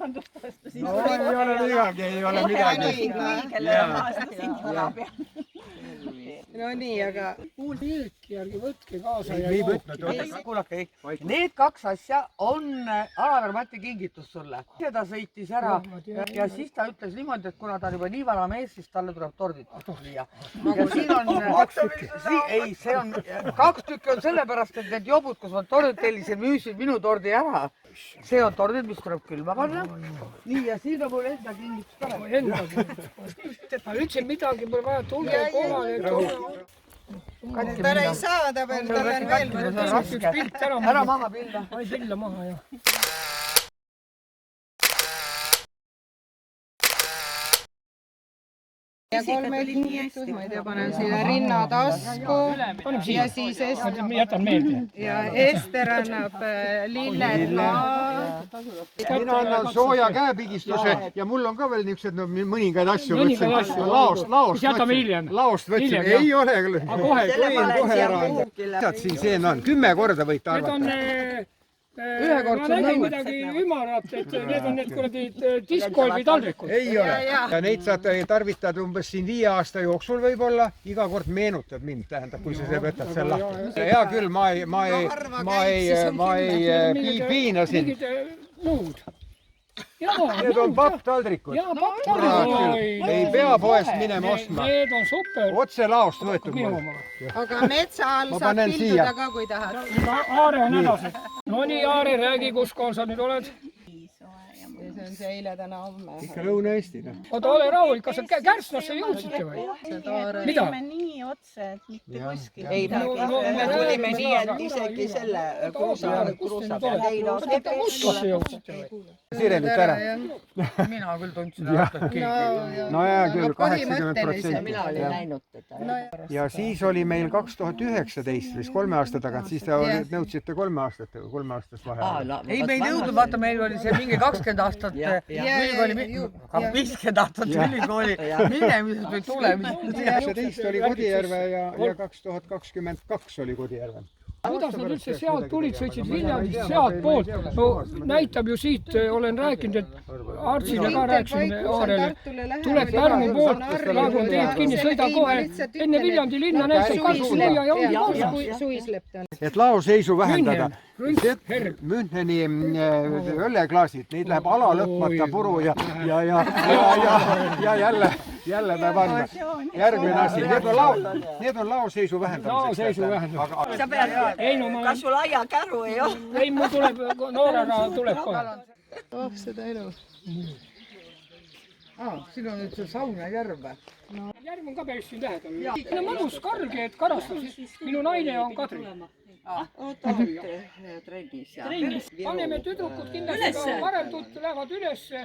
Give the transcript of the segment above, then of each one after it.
No ei ole midagi, ei ole midagi. No nii, aga pilki järgi võtke kaasa ja kuulake, need kaks asja on Alaver Mati kingitus sulle. Ta sõitis ära ja siis ta ütles niimoodi, et kuna ta on juba nii vana mees, siis talle tuleb tordid viia. Ja siin on kaks tükki. Ei, see on kaks tükki on sellepärast, et need jobud, kus ma tordid tellisin, müüsid minu tordi ära. See on tordid, mis tuleb külma panna. Nii, ja siin on mul enda kingitus ka. Ma ütlesin midagi, pole vaja tulge kohale. tal ei saada veel, tal on veel. Ära maha pilla. Ai pilla maha, jah. Ja 3 kingitus, ma ei tea, panen siia rinnatasku ja siis Ester annab lilled ka. Mina annan sooja käepigistuse ja mul on ka veel niisugused mõningaid asju. Laost võtsin. Ei ole küll. Kohe ära. Siin see on 10 korda võite arvata. Ma nägin midagi ümarat, et need on need kuradi diskgolfi taldrikud. Ei ole. Ja neid saad tarvitada umbes siin 5 aasta jooksul võib-olla. Iga kord meenutad mind, tähendab, kui sa võtad seal lahti. Hea küll, ma ei piina sind. Nõud. Need on papptaldrikud. Jaa, papptaldrikud. Ei pea poest minema ostma. Need on super. Otse laost võetud mul. Aga metsa all saab pilduda ka, kui tahad. Aare on edasi. No nii, Aare, räägi, kus kool sa nüüd oled? See on see eile täna homme. Ikka Lõuna-Eesti. Oota, ole rahulik, kas sa Kärsnasse jõudsite või? Mida? Nii otse, et mitte kuskil. Ei, me tulime nii, et isegi selle kruusa peal. Kustlasse jõudsite või? Sirenit ära. Mina küll tundsin aastat keegi. No hea küll, 80%. Mina olin näinud teda. Ja siis oli meil 2019, vist 3 aasta tagant, siis te nõudsite 3 aastast vahe. Ei, me ei nõudnud, vaata, meil oli see mingi 20 aastat ülikooli, 50 aastat ülikooli minemisest või tulemisest. 19 oli Kodijärve ja 2022 oli Kodijärve. Kuidas nad üldse sealt tulid, sõitsid Viljandist sealt poolt? No näitab ju siit, olen rääkinud, et Artsile ka rääkisin Aarele. Tuleb Pärnu poolt, praegu on teed kinni, sõida kohe enne Viljandi linna, näitab kasvu leia ja ongi korras. Et laoseisu vähendada. Müncheni õlleklaasid, neid läheb ala lõpmata puru ja jälle peab andma. Järgmine asi, need on laoseisu vähendamiseks. Sa pead, kas sul aiakäru ei ole? Ei, mul tuleb, noorena tuleb kohe. Seda elu. Siin on nüüd see Sauna järv. Järv on ka päris siin lähedal. Siin on mõnus karge, et karastas. Minu naine on Kadri. Trennis. Paneme tüdrukud kindlasti ka varem lähevad ülesse.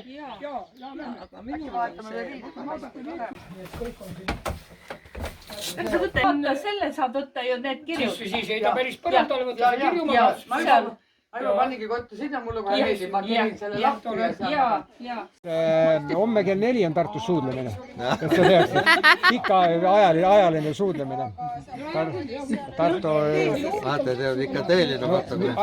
Selle saad võtta ju need kirjud. Siis ei ta päris põrandale võtta kirjuma. Aiva, pannigi kotta sinna, mulle kohe meeldib, ma kirin selle lahti. Homme kell 4 on Tartus suudlemine. Et sa teaksid, pika ajaline suudlemine. Tartu... Vaata, te oled ikka tõeline fotograaf.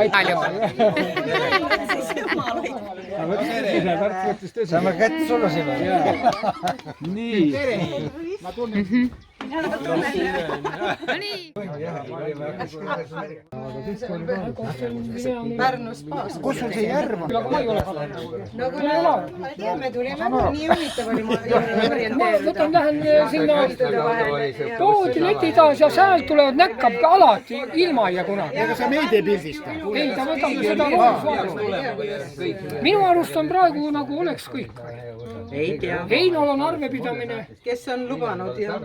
Saame kätt sulusime. Nii. Ma tunnen. Pärnust paas. Kus sul see järv on? Ma ei ole kalanud. No kui ma tean, me tulime, nii huvitav oli ma orienteeruda. Lähen sinna poodi leti taas ja säält tulevad näkkab alati ilma ja kunagi. Ega sa meid ei pildista? Ei, ta võtab seda loodusvaatust. Minu arust on praegu nagu oleks kõik. Ei tea. Heinol on arvepidamine. Kes on lubanud ja...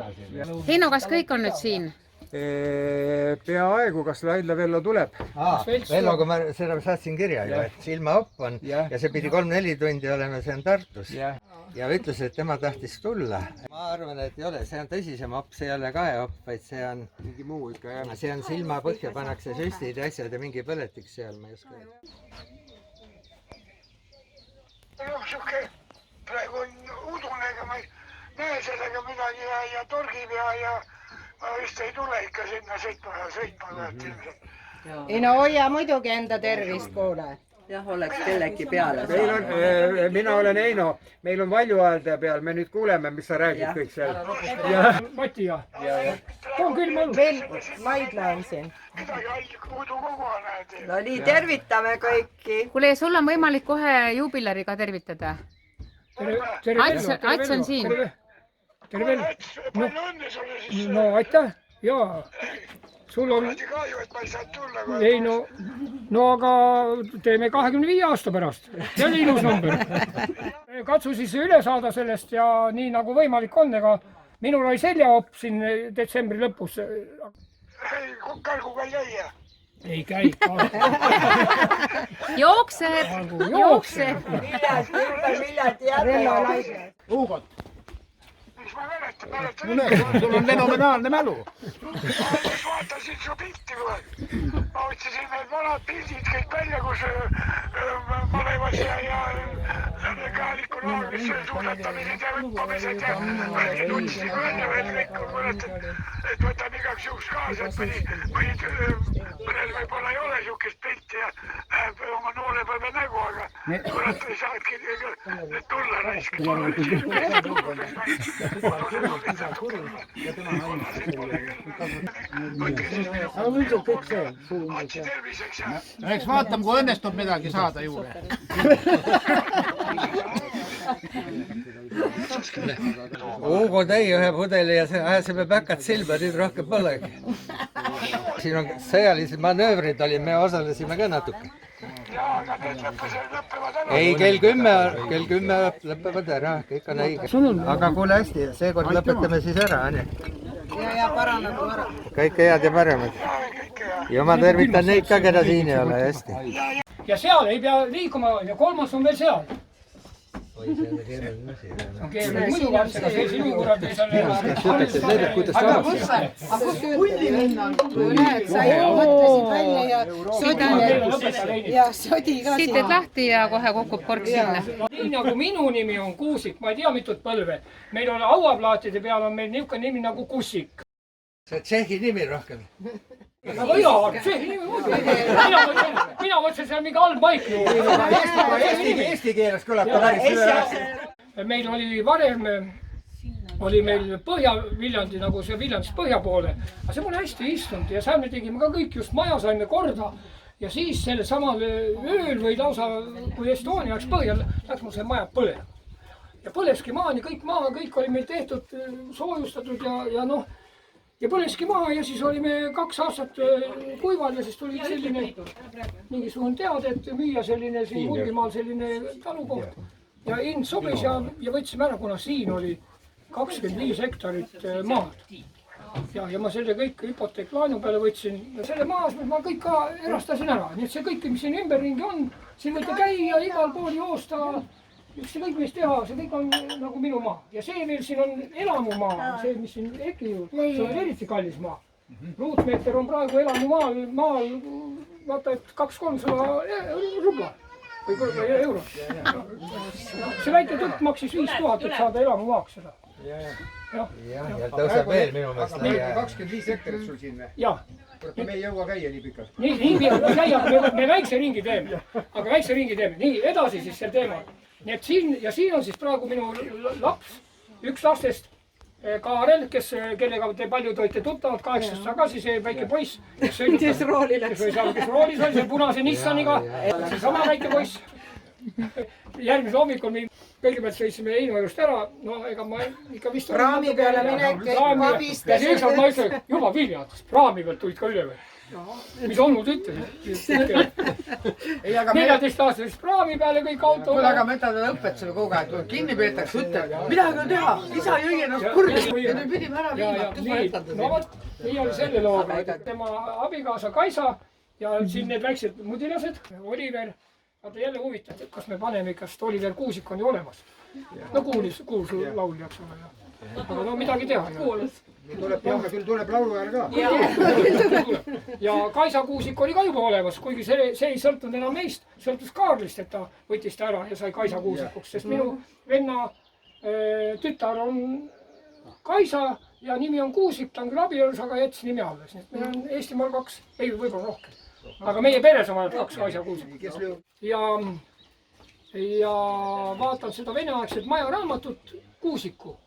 Heino, kas kõik on nüüd siin? Peaaegu, kas Laidla Vello tuleb? Velloga ma seda saatsin kirja ju, et silmaopp on ja see pidi 3-4 tundi olema, see on Tartus. Ja ütles, et tema tahtis tulla. Ma arvan, et ei ole, see on tõsisem opp, see ei ole kaeopp, vaid see on mingi muu ikka, jah. See on silmapõhja, pannakse süstid ja asjad ja mingi põletiks seal, ma ei oska. Praegu on udune, ega ma ei näe sellega midagi ja torgib ja ma vist ei tule ikka sinna sõitma ilmselt. Ei no hoia muidugi enda tervist, kuule. jah, oleks kellegi peale meil on, mina olen Heino, meil on valjuhäälde peal, me nüüd kuuleme, mis sa räägid kõik seal. Mati ja. On küll mõnus. veel Maidla on siin. midagi muidu kogu aeg. no nii, tervitame kõiki. kuule, sul on võimalik kohe juubilariga tervitada. Ats on siin. Tere veel. palju õnne sulle siis. No aitäh. Jaa. Sul on... kahju, et ma ei saanud tulla. Ei no aga teeme 25 aasta pärast. See oli ilus number. Katsu siis üle saada sellest ja nii nagu võimalik on, ega minul oli seljaopp siin detsembri lõpus. Karguga ei käia. Ei käi. Jookseb. Miljard järve. Hugot. Mis ma mäletan. Sul on fenomenaalne mälu. Vaatasin su pilti kohe. Ma otsisin need vanad pildid kõik välja, kus malevas ja Kaaliku laagris suusatamised ja hüppamised ja tundsin välja veel kõik, kui mäletan, et võtan igaks juhuks kaasa, et mõnel võib-olla ei ole niisugust pilti ja näeb oma noorepõlve nägu, aga kurat ei saadki tulla Eks vaatame, kui õnnestub midagi saada juurde. Hugo tõi ühe pudeli ja ajasime päkad silma, nüüd rohkem polegi. Siin on sõjalised manöövrid oli, me osalesime ka natuke. Ei, kell 10 lõpevad ära, kõik on õige. Aga kuule hästi, seekord lõpetame siis ära, Ane. Ja paraneb ära. Kõike head ja paremad. Ja ma tervitan neid ka, keda siin ei ole, hästi. Ja seal ei pea liikuma ja kolmas on veel seal. Oi, see on keeruline asi. On keeruline muidu varsti, aga see sinu kurad ei saa Aga kus pulli minna on? Näed, sa mõtlesid välja ja sodi ka siit teed lahti ja kohe kukub kork sinna. Nii nagu minu nimi on Kuusik, ma ei tea mitut põlve. Meil on hauaplaatide peal on meil niisugune nimi nagu Kussik. See on tšehhi nimi rohkem. Aga jaa, tšehhi nimi muidugi. Mina mõtlesin, see on mingi allmaik. Eesti keeles kõlab ta päris üle. Meil oli varem, oli meil Põhja-Viljandi, nagu see Viljandist põhja poole. Aga see pole hästi istunud ja seal me tegime ka kõik just maja saime korda. Ja siis sellel samal ööl või lausa, kui Estonia läks põhja, läks mul see maja põlema. Ja põleski maani, kõik maa, kõik oli meil tehtud, soojustatud ja noh, ja põleski maa ja siis olime 2 aastat kuival ja siis tuli selline mingisugune teade, et müüa selline siin Mulgimaal selline talukoht. Ja hind sobis ja võtsime ära, kuna siin oli 25 hektarit maad. Ja ma selle kõik hüpoteeklaenu peale võtsin. Selle maas ma kõik ka erastasin ära. Nii et see kõik, mis siin ümberringi on, siin võite käia, igal pool joosta. See kõik, mis teha, see kõik on nagu minu maa. Ja see veel siin on elamumaa, see, mis siin Eki juurde, see on eriti kallis maa. Ruutmeeter on praegu elamumaal, vaata, et 200-300 rubla või eurot. See väike tõtt maksis 5000, et saada elamumaaks seda. Ja tõuseb veel minu meelest. 25 hektarit sul siin või? Jah. Me ei jõua käia nii pikalt. Nii, me käia, me väikse ringi teeme. Aga väikse ringi teeme. Nii, edasi siis sel teemal. Nii et siin on siis praegu minu laps, üks lastest, Kaarel, kellega te paljud olite tuttavad 8 aastat tagasi, see väike poiss, kes roolis oli, see punase Nissaniga, see sama väike poiss. Järgmise hommikul kõigepealt sõitsime Heino juurest ära, no ega ma ikka vist... Raami peale minek, ja siis ma ütlesin, juba Viljand, raami pealt tulid ka üle või? Mis olnud ütlesid? 14-aastasest raami peale kõik auto... Kuule, aga mõtled õpetusele kogu aeg, kui kinni peetakse, ütleb, midagi on teha, isa jõi ennast kurgi ja nüüd pidime ära viima. No vot, nii oli selle looga, et tema abikaasa Kaisa ja siin need väiksed mudilased, Oliver, vaata jälle huvitav, et kas me paneme ikka, sest Oliver Kuusik on ju olemas. No kuuls lauljaks ole. Aga no midagi teha. Küll tuleb laulu ajal ka. Ja Kaisa Kuusik oli ka juba olemas, kuigi see ei sõltunud enam meist, sõltus Kaarlist, et ta võttis ta ära ja sai Kaisa Kuusikuks, sest minu venna tütar on Kaisa ja nimi on Kuusik, ta on küll abielus, aga jättis nimi alles. Meil on Eestimaal 2, ei võib-olla rohkem. aga meie peres on ainult 2 asjakuusikut. Ja vaatan seda veneaegset majaraamatut Kuusiku.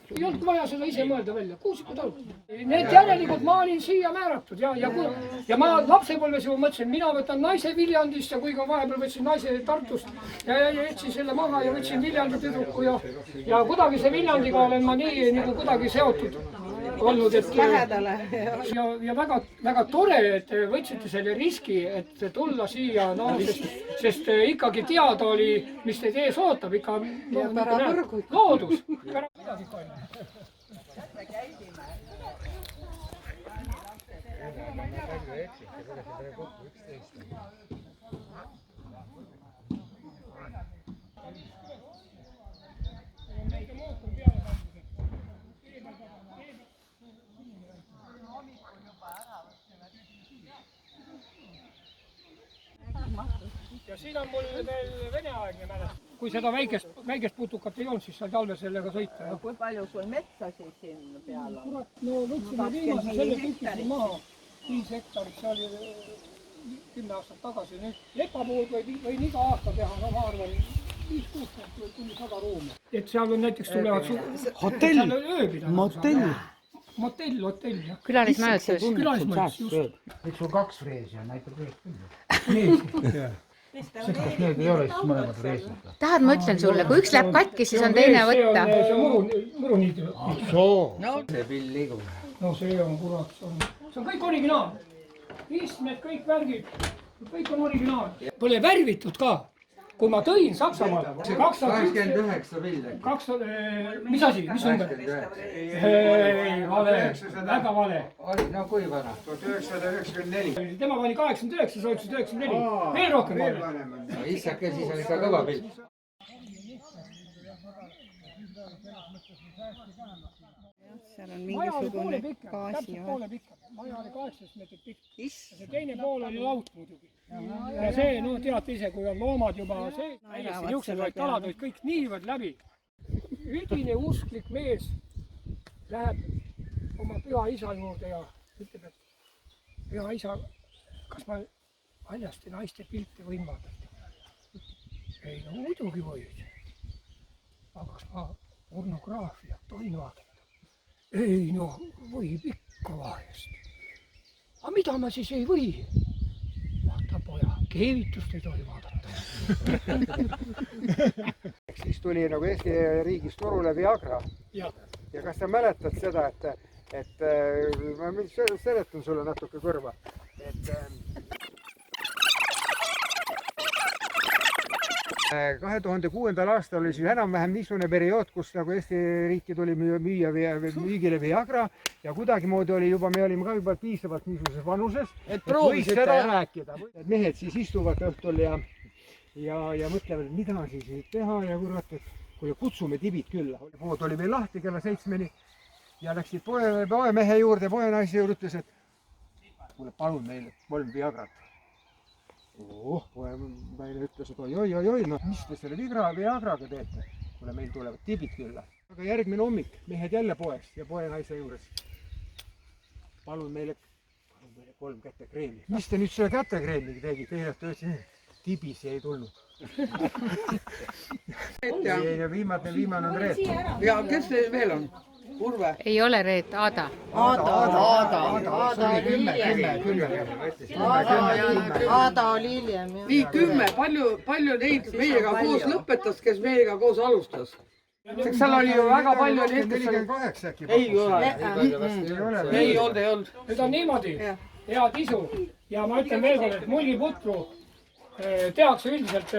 Ei olnud vaja seda ise mõelda välja, Kuusikud on. Need järelikult ma olin siia määratud ja ma lapsepõlves juba mõtlesin, mina võtan naise Viljandist ja kuigi vahepeal võtsin naise Tartust ja jätsin selle maha ja võtsin Viljandi tüdruku ja kuidagi see Viljandiga olen ma nii nagu kuidagi seotud olnud, et lähedale. Ja väga tore, et võtsite selle riski, et tulla siia, no, sest ikkagi teada oli, mis teid ees ootab, ikka loodus. Ja siin on mul veel veneaegne mälestus. Kui seda väikest putukat ei olnud, siis sai talve sellega sõita. Kui palju sul metsa siis siin peal on? Kurat, no võtsime viimase selle tükki maha. 5 hektarit, see oli 10 aastat tagasi. Nüüd lepapuud võin iga aasta teha, no ma arvan 5-6 või kuni 100 ruumi. Et seal on näiteks tulevad hotell. Motell, jah. Külalismajutus. Külalismajutus, just. Miks sul 2 freesi on, näitab rees küll. Sest kas need ei ole siis mõlemad reesid? Tahad, ma ütlen sulle, kui üks läheb katki, siis on teine võtta. See on muruniid. see pill liigub. No see on kurat, see on kõik originaal. Istmed, kõik värgid, kõik on originaal. Pole värvitud ka. Kui ma tõin Saksamaal, 89 pilli. Mis asi, mis number? Ei, vale, väga vale. No kui vana? 1994. Tema pani 89, sa ütlesid 94. Veel rohkem vale. No issake, siis on ikka kõva pill. Seal on mingisugune gaasi. Maja oli 18 meetrit pikk. See teine pool oli laut muidugi. Ja see, no teate ise, kui on loomad juba see, niisugused vaid talad olid kõik niivõrd läbi. Üldine usklik mees läheb oma püha isa juurde ja ütleb, et püha isa, kas ma haljaste naiste pilte võin vaadata? Ei, no muidugi võid. Aga kas ma pornograafiat tohin vaadata? Ei, no võib ikka vahest. Aga mida ma siis ei või? Vaata poja, keevitust ei tohi vaadata. Siis tuli nagu Eesti riigis turule Viagra. Ja kas sa mäletad seda, et ma seletan sulle natuke kõrva. Et 2006. aastal oli siis enam-vähem niisugune periood, kus nagu Eesti riiki tuli müügile Viagra ja kuidagimoodi oli juba, me olime ka juba piisavalt niisuguses vanuses, et võis seda rääkida. Mehed siis istuvad õhtul ja mõtlevad, et mida siis teha ja kurat, et kui kutsume tibid külla. Pood oli meil lahti kella 7 ja läksid poemehe juurde, poenaise juurde, ütles, et kuule, palun meile 3 Viagrat. Meile ütles, et oi, no mis te selle Viagraga teete? Kuule, meil tulevad tibid külla. Aga järgmine hommik, mehed jälle poest ja poenaise juures. Palun meile 3 kätekreemi. Mis te nüüd selle kätekreemiga tegite? Kõigepealt ütlesin, tibisi ei tulnud. Ja viimane on Reet. Ja kes veel on? Urve? Ei ole Reet, Aada. Aada oli hiljem. Nii, 10. Palju neid meiega koos lõpetas, kes meiega koos alustas? Seal oli ju väga palju neid, kes 48 äkki. Ei olnud. Nüüd on niimoodi, head isu. Ja ma ütlen veel kord, et mulliputru tehakse üldiselt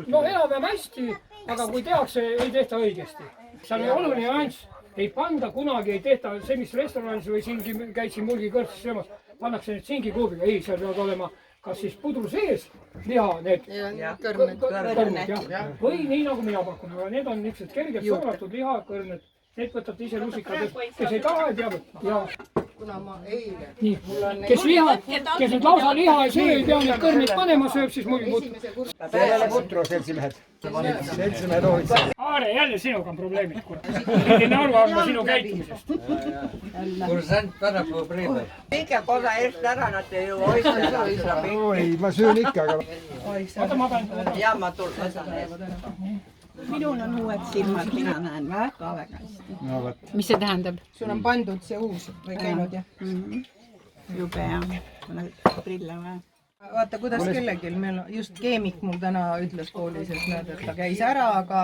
enam-vähem hästi, aga kui tehakse, ei tehta õigesti. Seal on oluline nüanss, ei panda kunagi, ei tehta see, mis restoranis või siingi käidsin mulgi kõrtsis söömas, pannakse need singikuubiga, ei, seal peavad olema kas siis pudru sees liha, need kõrned, või nii nagu mina pakun, need on niisugused kergelt sõbratud lihakõrned, need võtate ise lusikad, kes ei taha, ei pea võtma. Kuna ma eile... Nii, kes nüüd lausa liha ei söö, ei pea neid kõrneid panema, sööb siis mulliputru. Sellele putru, seltsimehed. Seltsimehed hoolitsevad. Aare, jälle sinuga on probleemid, kurat. Ei naeru alla sinu käitumisest. kursant Pärapuu Priiber. Minkä kosa eest ära, nad ei jõua oistada seda pikki. Oi, ma söön ikka, aga... Oota, ma pean... Ja ma tultan eest. Minul on uued silmad, mina näen väga hästi. No võt. mis see tähendab? sul on pandud see uus või käinud jah? Jube jah, kuna prille vaja. Vaata, kuidas kellelgi, meil just keemik mul täna ütles koolis, et näed, et ta käis ära, aga...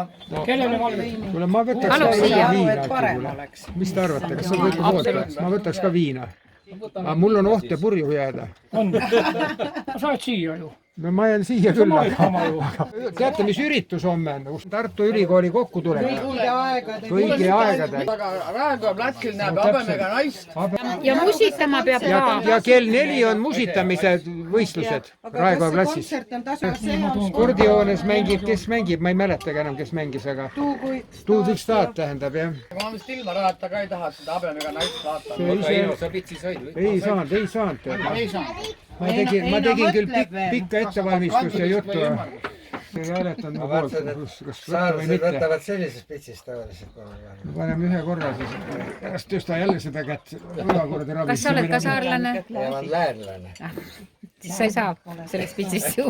Kellele valged? Kuule, ma võtaks Palun ka siia. viina. Parem oleks. Mis te arvate, kas on kõik poolt? Ma võtaks ka viina. Aga mul on oht ja purju jääda. On. Sa oled siia ju. No ma jään siia küll. ju. Teate, mis üritus homme on? Tartu Ülikooli kokku tuleb. Kõigi aegade. aga Raekoja platsil näeb habemega naist. ja musitama peab ka. Ja kell 4 on musitamise võistlused Raekoja platsis. Spordihoones mängib, kes mängib, ma ei mäletagi enam, kes mängis, aga Tuudik Staat tähendab, jah. ma vist ilma rahata ka ei taha seda habemega naist vaatama. Ei saanud. Ma tegin küll pikka ettevalmistust ja juttu. Ei hääletanud mu poolt, kas võtta või mitte. Võtavad sellisest pitsist tavaliselt. Paneme ühe korra siis. Pärast tõsta jälle seda kätt. kas sa oled ka saarlane? Ja ma olen läärlane. siis sa ei saa sellest pitsist ju.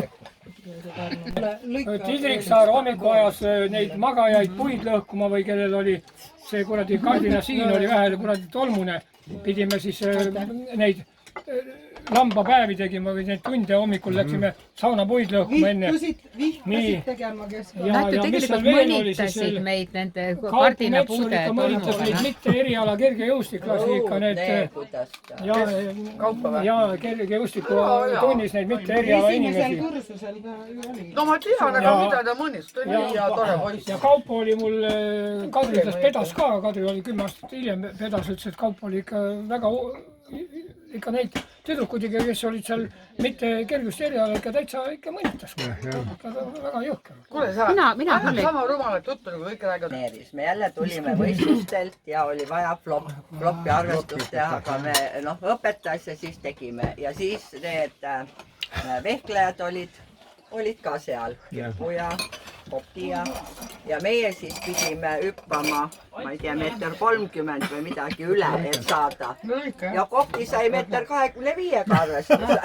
Tidrik Saar hommiku ajas neid magajaid puid lõhkuma või kellel oli see kuradi kardina siin oli vähe kuradi tolmune. Pidime siis neid lambapäevi tegime või neid tunde hommikul läksime saunapuid lõhkuma enne. Vihtasid tegema keskkonna. Näete, tegelikult mõnitasid meid nende kardinapuude mõnitas meid mitte eriala kergejõustiklasi ikka need ja kergejõustiku tunnis neid mitte eriala inimesi. Kursusel ta oli. no ma tean, aga mida ta mõnis, ta oli hea tore poiss. Ja Kaupo oli mul, Kadri ütles pedas ka, Kadri oli 10 aastat hiljem pedas, ütles, et Kaupo oli ikka neid tüdrukud, kes olid seal mitte kergust eriala, ikka täitsa ikka mõnitas. Väga jõhker. Kuule, sa mina küll ei. sama rumalat juttu, nagu kõik räägivad. Me jälle tulime võistlustelt ja oli vaja floppi arvestust teha, aga me õpetas ja siis tegime. Ja siis need vehklejad olid ka seal. Kipu ja Kopti ja meie siis pidime hüppama, ma ei tea, 1,30 m või midagi üle, et saada. Ja Kopti sai 1,25 m arvestuse.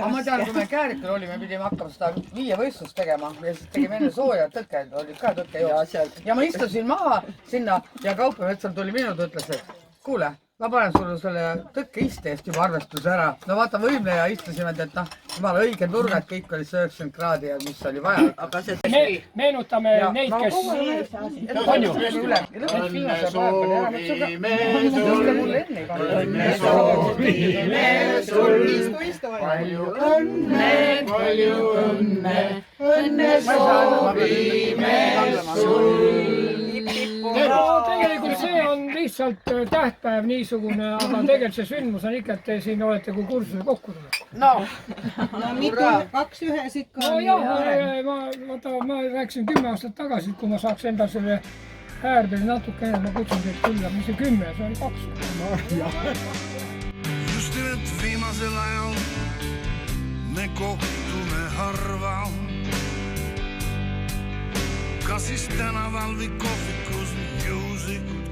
Ma tean, kui me Käärikul olime, pidime hakkama seda viievõistlust tegema ja siis tegime enne sooja tõkke, olid ka tõkkejooks. Ja ma istusin maha sinna ja Kaupo Metsal tuli minu, ta ütles, et kuule, ma panen sulle selle tõkkeiste eest juba arvestuse ära. No vaata võimleja istusime, et jumala õige nurgad, kõik oli 90 kraadi ja mis oli vaja. Aga see meenutame neid, kes on ju. Õnne soovime sul, palju õnne, õnne soovime sul. Tegelikult see on lihtsalt tähtpäev niisugune, aga tegelikult see sündmus on ikka, et te siin olete kui kursuse kokku tulnud. No mitu, 2 ühes ikka on. No jah, ma rääkisin 10 aastat tagasi, kui ma saaks enda selle häärpeli natuke enne, ma kutsun teid külla, mis see 10, see on 2. Just nimelt viimasel ajal me kohtume harva. Kas siis tänaval või kohvikus juhuslikult